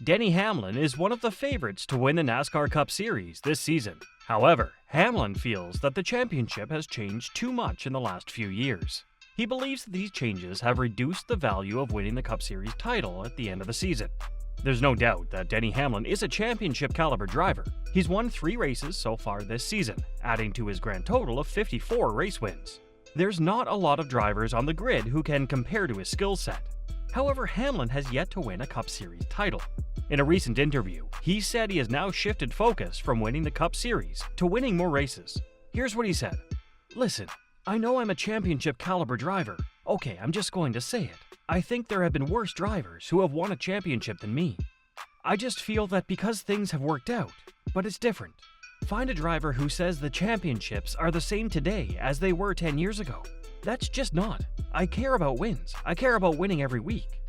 Denny Hamlin is one of the favorites to win the NASCAR Cup Series this season. However, Hamlin feels that the championship has changed too much in the last few years. He believes that these changes have reduced the value of winning the Cup Series title at the end of the season. There's no doubt that Denny Hamlin is a championship-caliber driver. He's won 3 races so far this season, adding to his grand total of 54 race wins. There's not a lot of drivers on the grid who can compare to his skill set. However, Hamlin has yet to win a Cup Series title. In a recent interview, he said he has now shifted focus from winning the Cup Series to winning more races. Here's what he said. "Listen, I know I'm a championship-caliber driver. Okay, I'm just going to say it. I think there have been worse drivers who have won a championship than me. I just feel that because things have worked out, but it's different. Find a driver who says the championships are the same today as they were 10 years ago. That's just not. I care about wins. I care about winning every week.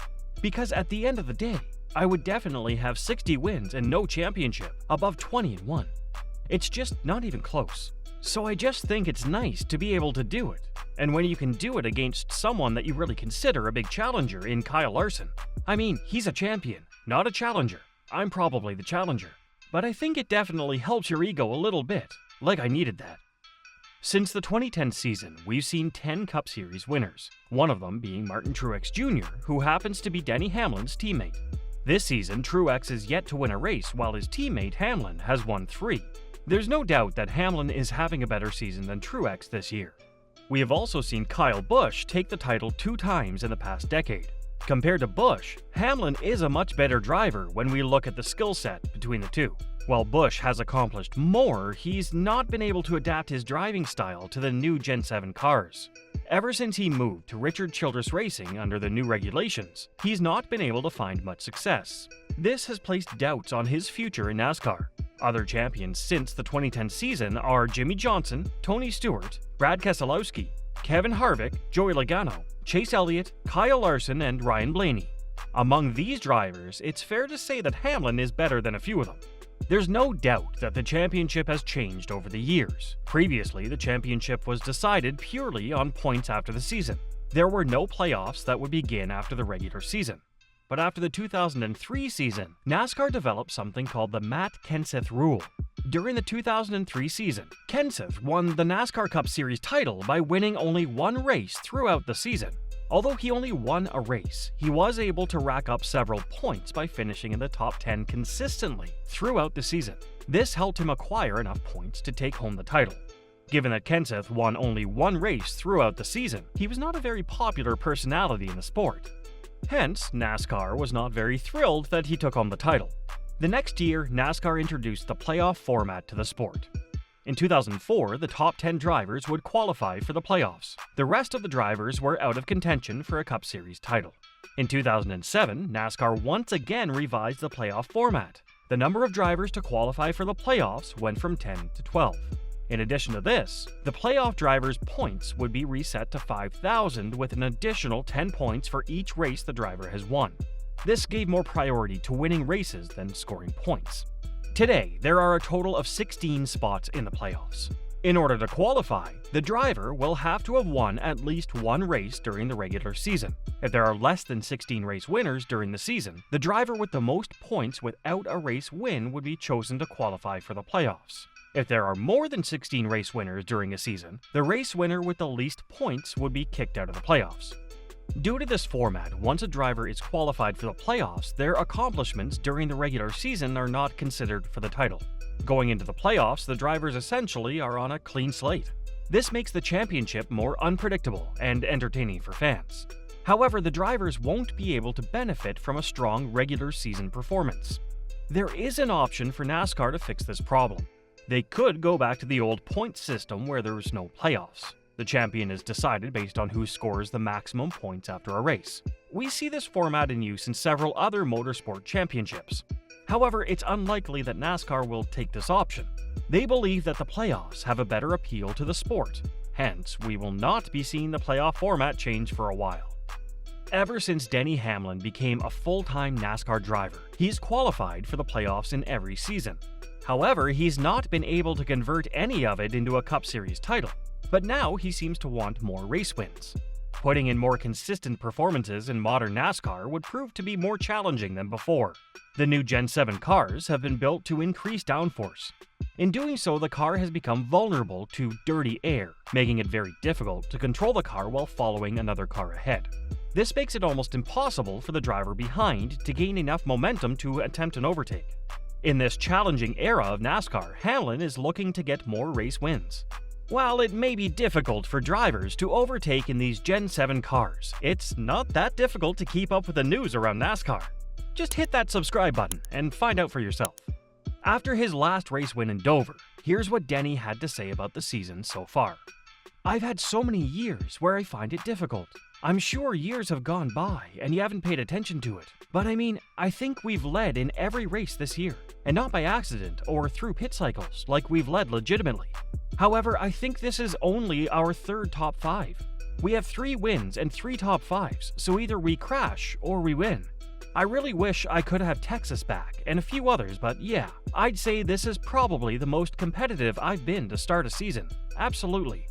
Because at the end of the day, I would definitely have 60 wins and no championship above 20 and 1. It's just not even close. So I just think it's nice to be able to do it. And when you can do it against someone that you really consider a big challenger in Kyle Larson. I mean, he's a champion, not a challenger. I'm probably the challenger. But I think it definitely helps your ego a little bit, like I needed that." Since the 2010 season, we've seen 10 Cup Series winners, one of them being Martin Truex Jr., who happens to be Denny Hamlin's teammate. This season, Truex is yet to win a race while his teammate Hamlin has won 3. There's no doubt that Hamlin is having a better season than Truex this year. We have also seen Kyle Busch take the title 2 times in the past decade. Compared to Busch, Hamlin is a much better driver when we look at the skill set between the two. While Busch has accomplished more, he's not been able to adapt his driving style to the new Gen 7 cars. Ever since he moved to Richard Childress Racing under the new regulations, he's not been able to find much success. This has placed doubts on his future in NASCAR. Other champions since the 2010 season are Jimmy Johnson, Tony Stewart, Brad Keselowski, Kevin Harvick, Joey Logano, Chase Elliott, Kyle Larson, and Ryan Blaney. Among these drivers, it's fair to say that Hamlin is better than a few of them. There's no doubt that the championship has changed over the years. Previously, the championship was decided purely on points after the season. There were no playoffs that would begin after the regular season. But after the 2003 season, NASCAR developed something called the Matt Kenseth rule. During the 2003 season, Kenseth won the NASCAR Cup Series title by winning only 1 race throughout the season. Although he only won a race, he was able to rack up several points by finishing in the top 10 consistently throughout the season. This helped him acquire enough points to take home the title. Given that Kenseth won only 1 race throughout the season, he was not a very popular personality in the sport. Hence, NASCAR was not very thrilled that he took home the title. The next year, NASCAR introduced the playoff format to the sport. In 2004, the top 10 drivers would qualify for the playoffs. The rest of the drivers were out of contention for a Cup Series title. In 2007, NASCAR once again revised the playoff format. The number of drivers to qualify for the playoffs went from 10 to 12. In addition to this, the playoff drivers' points would be reset to 5,000 with an additional 10 points for each race the driver has won. This gave more priority to winning races than scoring points. Today, there are a total of 16 spots in the playoffs. In order to qualify, the driver will have to have won at least 1 race during the regular season. If there are less than 16 race winners during the season, the driver with the most points without a race win would be chosen to qualify for the playoffs. If there are more than 16 race winners during a season, the race winner with the least points would be kicked out of the playoffs. Due to this format, once a driver is qualified for the playoffs, their accomplishments during the regular season are not considered for the title. Going into the playoffs, the drivers essentially are on a clean slate. This makes the championship more unpredictable and entertaining for fans. However, the drivers won't be able to benefit from a strong regular season performance. There is an option for NASCAR to fix this problem. They could go back to the old point system where there was no playoffs. The champion is decided based on who scores the maximum points after a race. We see this format in use in several other motorsport championships. However, it's unlikely that NASCAR will take this option. They believe that the playoffs have a better appeal to the sport. Hence, we will not be seeing the playoff format change for a while. Ever since Denny Hamlin became a full-time NASCAR driver, he's qualified for the playoffs in every season. However, he's not been able to convert any of it into a Cup Series title. But now he seems to want more race wins. Putting in more consistent performances in modern NASCAR would prove to be more challenging than before. The new Gen 7 cars have been built to increase downforce. In doing so, the car has become vulnerable to dirty air, making it very difficult to control the car while following another car ahead. This makes it almost impossible for the driver behind to gain enough momentum to attempt an overtake. In this challenging era of NASCAR, Hamlin is looking to get more race wins. While it may be difficult for drivers to overtake in these Gen 7 cars, it's not that difficult to keep up with the news around NASCAR. Just hit that subscribe button and find out for yourself. After his last race win in Dover, here's what Denny had to say about the season so far. "I've had so many years where I find it difficult. I'm sure years have gone by and you haven't paid attention to it. But I think we've led in every race this year, and not by accident or through pit cycles like we've led legitimately. However, I think this is only our third top 5. We have 3 wins and 3 top 5s, so either we crash or we win. I really wish I could have Texas back and a few others, but yeah, I'd say this is probably the most competitive I've been to start a season. Absolutely."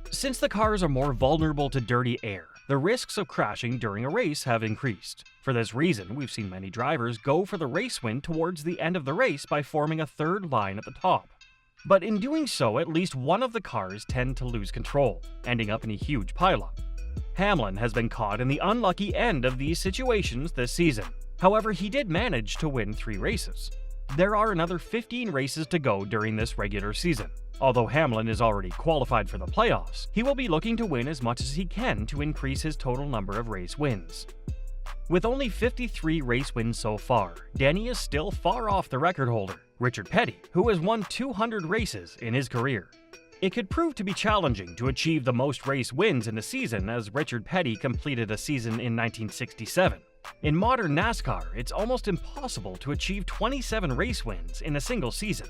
Since the cars are more vulnerable to dirty air, the risks of crashing during a race have increased. For this reason, we've seen many drivers go for the race win towards the end of the race by forming a third line at the top. But in doing so, at least one of the cars tend to lose control, ending up in a huge pileup. Hamlin has been caught in the unlucky end of these situations this season. However, he did manage to win 3 races. There are another 15 races to go during this regular season. Although Hamlin is already qualified for the playoffs, he will be looking to win as much as he can to increase his total number of race wins. With only 53 race wins so far, Denny is still far off the record holder, Richard Petty, who has won 200 races in his career. It could prove to be challenging to achieve the most race wins in a season, as Richard Petty completed a season in 1967. In modern NASCAR, it's almost impossible to achieve 27 race wins in a single season.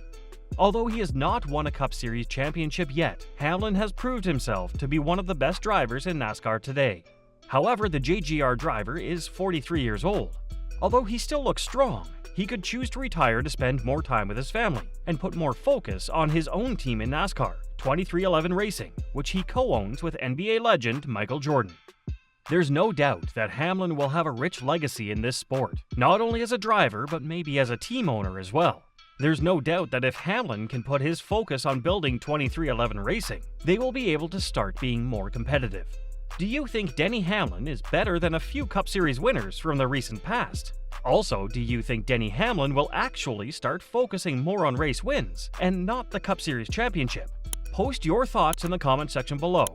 Although he has not won a Cup Series championship yet, Hamlin has proved himself to be one of the best drivers in NASCAR today. However, the JGR driver is 43 years old. Although he still looks strong, he could choose to retire to spend more time with his family and put more focus on his own team in NASCAR, 2311 Racing, which he co-owns with NBA legend Michael Jordan. There's no doubt that Hamlin will have a rich legacy in this sport, not only as a driver but maybe as a team owner as well. There's no doubt that if Hamlin can put his focus on building 2311 Racing, they will be able to start being more competitive. Do you think Denny Hamlin is better than a few Cup Series winners from the recent past? Also, do you think Denny Hamlin will actually start focusing more on race wins and not the Cup Series championship? Post your thoughts in the comment section below.